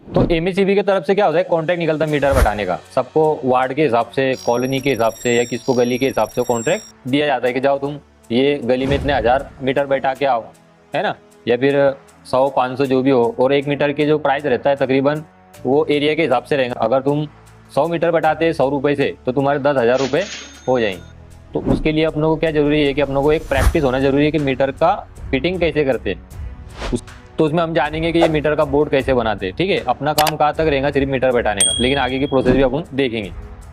तो एमएससीबी की तरफ से क्या होता है, कॉन्ट्रैक्ट निकलता है मीटर बैठाने का। सबको वार्ड के हिसाब से, कॉलोनी के हिसाब से या किसको गली के हिसाब से कॉन्ट्रैक्ट दिया जाता है कि जाओ तुम ये गली में इतने 1000 मीटर बैठा के आओ, है ना, या फिर 100-500 जो भी हो। और 1 मीटर के जो प्राइस रहता है तकरीबन वो एरिया के हिसाब से रहेगा। अगर तुम 100 मीटर बैठाते 100 रुपये से तो तुम्हारे 10,000 रुपये हो जाएंगे। तो उसके लिए अपनों को क्या जरूरी है कि अपनों को एक प्रैक्टिस होना जरूरी है कि मीटर का फिटिंग कैसे करते हैं। तो उसमें हम जानेंगे कि ये मीटर का बोर्ड कैसे बनाते हैं। ठीक है, अपना काम कहाँ तक रहेगा, सिर्फ मीटर बैठाने का, लेकिन आगे की प्रोसेस भी अपन देखेंगे।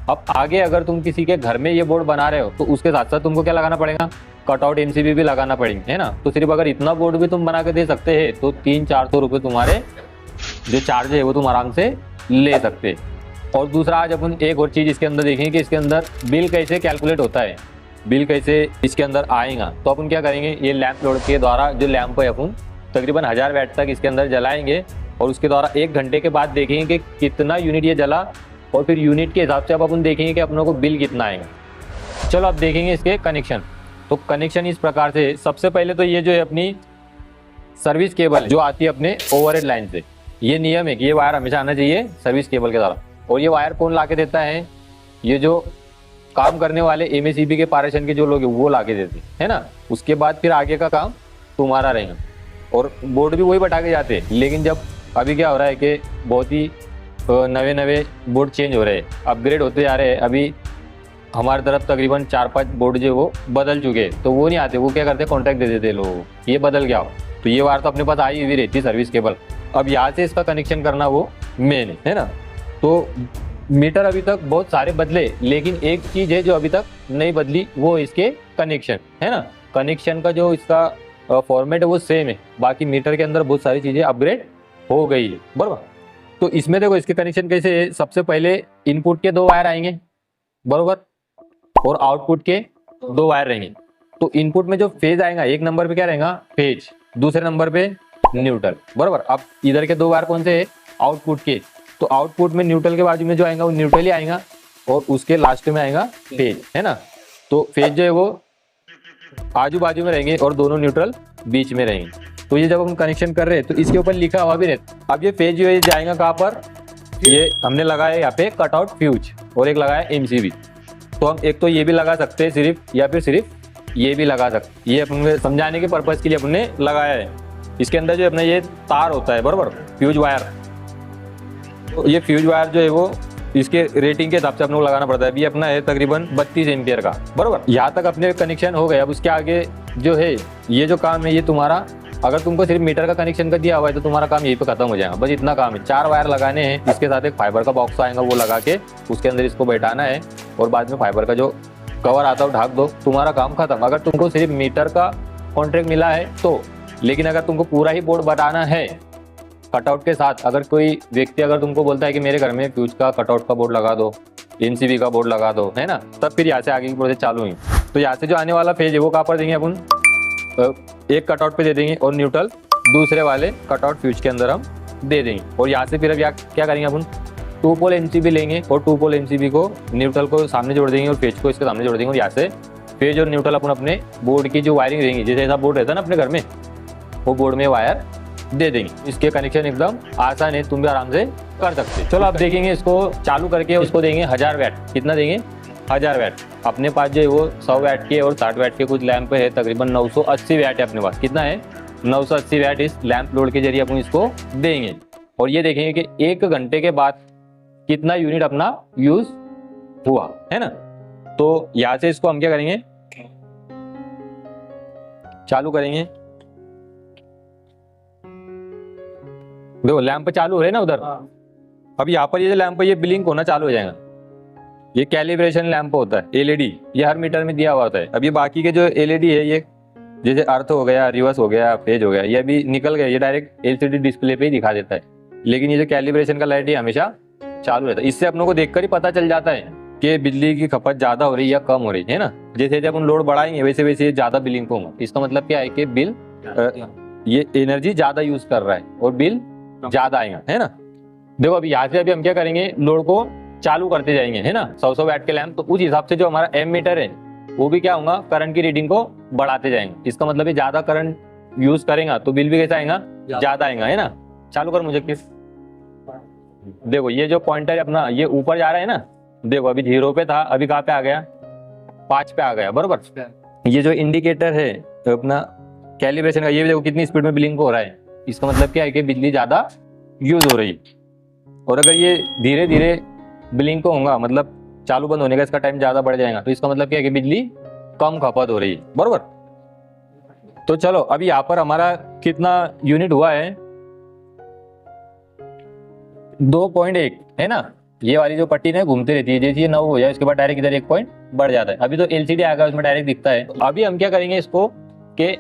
अब आगे अगर तुम किसी के घर में ये बोर्ड बना रहे हो तो उसके साथ साथ तुमको क्या लगाना पड़ेगा, कटआउट एमसीबी भी लगाना पड़ेंगे, है ना। तो सिर्फ अगर इतना बोर्ड भी तुम बना के दे सकते हैं तो 300-400 रुपये तुम्हारे जो चार्ज है वो तुम आराम से ले सकते। और दूसरा आज अपन एक और चीज़ इसके अंदर देखेंगे कि इसके अंदर बिल कैसे कैलकुलेट होता है, बिल कैसे इसके अंदर आएगा। तो अपन क्या करेंगे, ये लैंप लोड के द्वारा जो लैंप है अपन तकरीबन 1000 वाट तक इसके अंदर जलाएंगे और उसके द्वारा 1 घंटे के बाद देखेंगे कि कितना यूनिट ये जला और फिर यूनिट के हिसाब से अब अपन देखेंगे कि अपनों को बिल कितना आएगा। चलो अब देखेंगे इसके कनेक्शन। तो कनेक्शन इस प्रकार से, सबसे पहले तो ये जो है अपनी सर्विस केबल जो आती है अपने ओवरहेड लाइन से, ये नियम है कि ये वायर हमेशा आना चाहिए सर्विस केबल के द्वारा। और ये वायर कौन ला के देता है, ये जो काम करने वाले एमएससीबी के पारेषण के जो लोग हैं वो ला के देते हैं ना। उसके बाद फिर आगे का काम तुम्हारा रहेगा और बोर्ड भी वही बैठा के जाते हैं। लेकिन जब अभी क्या हो रहा है कि बहुत ही नए बोर्ड चेंज हो रहे हैं, अपग्रेड होते जा रहे हैं। अभी हमारी तरफ तकरीबन 4-5 बोर्ड जो वो बदल चुके हैं, तो वो नहीं आते, वो क्या करते हैं कॉन्ट्रैक्ट दे देते हैं लोगों को, ये बदल गया हो। तो ये वायर तो अपने पास आई हुई रहती है सर्विस केबल। अब यहाँ से इसका कनेक्शन करना वो मेन है ना। तो मीटर अभी तक बहुत सारे बदले, लेकिन एक चीज़ है जो अभी तक नहीं बदली, वो इसके कनेक्शन है ना। कनेक्शन का जो इसका फॉर्मेट है वो सेम है, बाकी मीटर के अंदर बहुत सारी चीज़ें अपग्रेड हो गई है, बराबर। तो इसमें देखो इसके कनेक्शन कैसे है, सबसे पहले इनपुट के 2 वायर आएंगे बराबर, और आउटपुट के 2 वायर रहेंगे। तो इनपुट में जो फेज आएगा, 1 नंबर पे क्या रहेगा फेज, दूसरे नंबर पे न्यूट्रल, बराबर। अब इधर के 2 वायर कौन से है, आउटपुट के। तो आउटपुट में न्यूट्रल के बाजू में जो आएगा वो न्यूट्रल ही आएगा और उसके लास्ट में आएगा फेज, है ना। तो फेज जो है वो आजू बाजू में रहेंगे और दोनों न्यूट्रल बीच में रहेंगे। तो ये जब हम कनेक्शन कर रहे हैं तो इसके ऊपर लिखा हुआ भी रहता। अब ये फेज जो है जाएगा कहाँ पर, ये हमने लगाया यहाँ पे कटआउट फ्यूज और एक लगाया एमसीबी। तो हम एक तो ये भी लगा सकते हैं सिर्फ, या फिर सिर्फ ये भी लगा सकते। ये अपने समझाने के पर्पज के लिए अपने लगाया है। इसके अंदर जो अपना ये तार होता है बराबर, फ्यूज वायर। तो ये फ्यूज वायर जो है वो इसके रेटिंग के हिसाब से अपने को लगाना पड़ता है। अभी अपना है तकरीबन 32 एम्पियर का, बराबर। यहाँ तक अपने कनेक्शन हो गया। अब उसके आगे जो है ये जो काम है ये तुम्हारा, अगर तुमको सिर्फ मीटर का कनेक्शन कर दिया हुआ है तो तुम्हारा काम यहीं पे खत्म हो जाएगा। बस इतना काम है, 4 वायर लगाने हैं, इसके साथ एक फाइबर का बॉक्स आएगा वो लगा के उसके अंदर इसको बैठाना है और बाद में फाइबर का जो कवर आता है ढाक दो, तुम्हारा काम खत्म। अगर तुमको सिर्फ मीटर का कॉन्ट्रैक्ट मिला है तो, लेकिन अगर तुमको पूरा ही बोर्ड बनाना है कटआउट के साथ, अगर कोई व्यक्ति अगर तुमको बोलता है कि मेरे घर में फ्यूज का कटआउट का बोर्ड लगा दो, एमसीबी का बोर्ड लगा दो, है ना, तब फिर यहाँ से आगे की प्रोसेस चालू हुई। तो यहाँ से जो आने वाला फेज है वो कहाँ पर देंगे अपन, एक कटआउट पे दे देंगे और न्यूट्रल दूसरे वाले कटआउट फ्यूज के अंदर हम दे देंगे। और यहाँ से फिर अब क्या करेंगे अपन, 2 पोल एमसीबी लेंगे और 2 पोल एमसीबी को न्यूट्रल को सामने जोड़ देंगे और फेज को इसके सामने जोड़ देंगे। और यहाँ से फेज और न्यूट्रल अपन अपने बोर्ड की जो वायरिंग रहेंगी, जैसे ऐसा बोर्ड रहता है ना अपने घर में, वो बोर्ड में वायर दे देंगे। इसके कनेक्शन एकदम आसान है, तुम भी आराम से कर सकते हो। चलो अब देखेंगे इसको चालू करके। उसको देंगे 1000 वाट। कितना देंगे, 1000 वाट। अपने पास जो है वो 100 वाट के और 60 वाट के कुछ लैंप है, तकरीबन 980 वाट है अपने पास। कितना है, 980 वाट इस लैंप लोड के जरिए अपन इसको देंगे। और ये देखेंगे कि 1 घंटे के बाद कितना यूनिट अपना यूज हुआ, है ना। तो यहाँ से इसको हम क्या करेंगे, चालू करेंगे। देखो लैंप चालू हो रहे हैं ना उधर। अब यहाँ पर ये जो लैंप है ये ब्लिंक होना चालू हो जाएगा। ये कैलिब्रेशन लैंप होता है, एलईडी, ये हर मीटर में दिया हुआ होता है। अब ये बाकी के जो एलईडी है, ये जैसे अर्थ हो गया, रिवर्स हो गया, फेज हो गया, ये अभी निकल गया, ये डायरेक्ट एलसीडी डिस्प्ले पे ही दिखा देता है। लेकिन ये जो कैलिब्रेशन का लाइट है हमेशा चालू रहता है। इससे अपनों को देखकर ही पता चल जाता है कि बिजली की खपत ज्यादा हो रही है या कम हो रही है ना। जैसे जब हम लोड बढ़ाएंगे वैसे वैसे ज्यादा बिलिंग होगा। इसका मतलब क्या है कि बिल ये एनर्जी ज्यादा यूज कर रहा है और बिल ज्यादा आएगा, है ना। देखो अभी यहाँ से अभी हम क्या करेंगे, लोड को चालू करते जाएंगे, है ना, 100 वाट के लैंप। तो उस हिसाब से जो हमारा एम मीटर है वो भी क्या होगा, करंट की रीडिंग को बढ़ाते जाएंगे। इसका मतलब है ज्यादा करंट यूज करेगा तो बिल भी कैसा आएगा, ज्यादा आएगा, है ना। चालू कर मुझे किस देखो ये जो पॉइंटर अपना ये ऊपर जा रहा है ना, देखो अभी 0 पे था, अभी कहाँ पे आ गया, 5 पे आ गया, बरोबर। ये जो इंडिकेटर है तो अपना कैलिब्रेशन का, ये भी देखो कितनी स्पीड में ब्लिंक हो रहा है। इसका मतलब क्या है कि बिजली ज्यादा यूज हो रही है। और अगर ये धीरे धीरे ब्लिंक होगा, मतलब चालू बंद होने का इसका टाइम ज्यादा बढ़ जाएगा, तो इसका मतलब क्या है कि बिजली कम खपत हो रही है, बरोबर। तो चलो अभी यहाँ पर हमारा कितना यूनिट हुआ है, 2.1 है ना। ये वाली जो पट्टी ना घूमती रहती है, जैसे ये 9 हो जाए उसके बाद डायरेक्ट इधर 1 पॉइंट बढ़ जाता है। अभी तो एलसीडी आ गया, उसमें डायरेक्ट दिखता है। अभी हम क्या करेंगे, इसको कि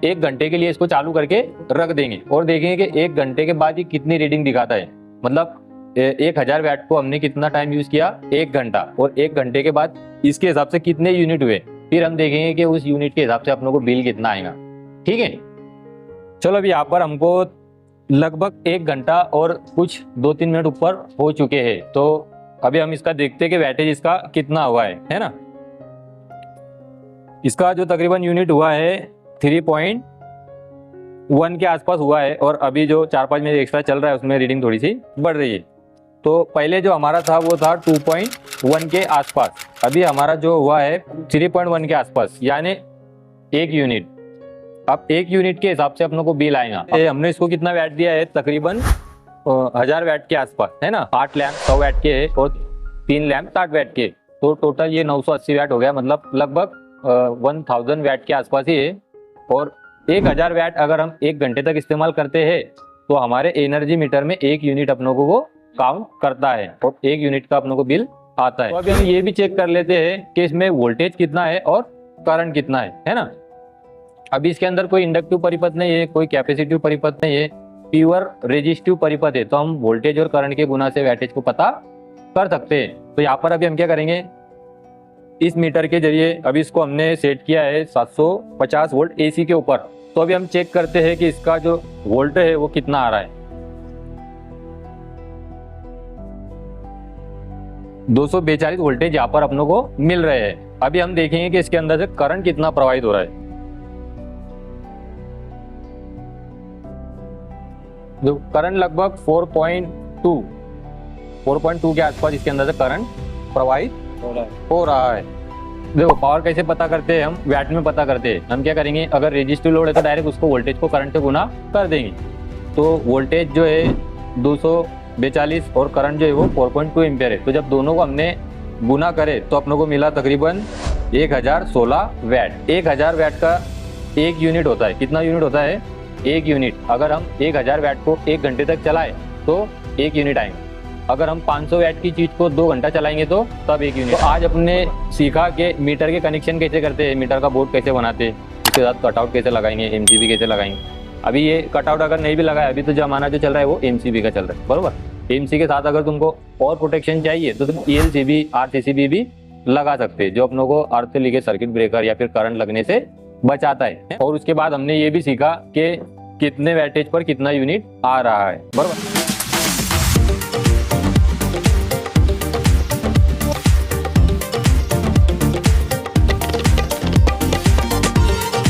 1 घंटे के लिए इसको चालू करके रख देंगे और देखेंगे कि 1 घंटे के बाद ये कितनी रीडिंग दिखाता है। मतलब 1000 वैट को हमने कितना टाइम यूज किया, 1 घंटा, और 1 घंटे के बाद इसके हिसाब से कितने यूनिट हुए, फिर हम देखेंगे कि उस यूनिट के हिसाब से अपनों को बिल कितना आएगा। ठीक है, चलो अभी यहाँ पर हमको लगभग 1 घंटा और कुछ 2-3 मिनट ऊपर हो चुके हैं। तो अभी हम इसका देखते हैं कि वैटेज इसका कितना हुआ है ना। इसका जो तकरीबन यूनिट हुआ है 3.1 के आसपास हुआ है, और अभी जो 4-5 मिनट एक्स्ट्रा चल रहा है उसमें रीडिंग थोड़ी सी बढ़ रही है। तो पहले जो हमारा था वो था 2.1 के आसपास, अभी हमारा जो हुआ है 3.1 के आसपास, यानी 1 यूनिट। अब 1 यूनिट के हिसाब से अपनों को बिल आएगा। हमने इसको कितना वैट दिया है, तकरीबन 1000 वैट के आसपास है ना। 8 लैंप 100 वैट के है और 3 लैंप 60 वैट के, तो टोटल ये 980 वैट हो गया। मतलब लगभग 1000 वैट के आसपास ही है। और 1000 वैट अगर हम 1 घंटे तक इस्तेमाल करते हैं तो हमारे एनर्जी मीटर में 1 यूनिट अपनों को वो काउंट करता है और 1 यूनिट का अपनों को बिल आता है। तो अभी हम ये भी चेक कर लेते हैं कि इसमें वोल्टेज कितना है और करंट कितना है ना। अभी इसके अंदर कोई इंडक्टिव परिपथ नहीं है, कोई कैपेसिटिव परिपथ नहीं है, प्योर रेजिस्टिव परिपथ है। तो हम वोल्टेज और करंट के गुना से वैटेज को पता कर सकते हैं। तो यहाँ पर अभी हम क्या करेंगे, इस मीटर के जरिए अभी इसको हमने सेट किया है 750 वोल्ट एसी के ऊपर। तो अभी हम चेक करते हैं कि इसका जो वोल्ट है वो कितना आ रहा है। 242 वोल्टेज यहाँ पर अपनों को मिल रहे हैं। अभी हम देखेंगे कि इसके अंदर से करंट कितना प्रवाहित हो रहा है। जो करंट लगभग 4.2 के आसपास इसके अंदर से करंट प्रवाहित हो रहा है। देखो पावर कैसे पता करते हैं, हम वैट में पता करते हैं। हम क्या करेंगे, अगर रेजिस्टिव लोड है तो डायरेक्ट उसको वोल्टेज को करंट से गुना कर देंगे। तो वोल्टेज जो है 242 और करंट जो है वो 4.2 एम्पियर है। तो जब दोनों को हमने गुना करे तो अपनों को मिला तकरीबन 1016 वैट। 1000 वैट का 1 यूनिट होता है। कितना यूनिट होता है, 1 यूनिट। अगर हम 1000 वैट को 1 घंटे तक चलाएं तो 1 यूनिट आएंगे। अगर हम 500 वैट की चीज को 2 घंटा चलाएंगे तो तब 1 यूनिट। तो आज अपने सीखा कि मीटर के कनेक्शन कैसे करते हैं, मीटर का बोर्ड कैसे बनाते हैं, उसके साथ कटआउट कैसे लगाएंगे, एमसीबी कैसे लगाएंगे। अभी ये कटआउट अगर नहीं भी लगाया, अभी तो जमाना जो चल रहा है वो एमसीबी का चल रहा है, बरोबर। एमसी के साथ अगर तुमको और प्रोटेक्शन चाहिए तो तुम ईएलसीबी आरसीसीबी भी लगा सकते हैं, जो अपनों को अर्थ से लिखे सर्किट ब्रेकर या फिर करंट लगने से बचाता है। और उसके बाद हमने ये भी सीखा कि कितने वैटेज पर कितना यूनिट आ रहा है, बरोबर।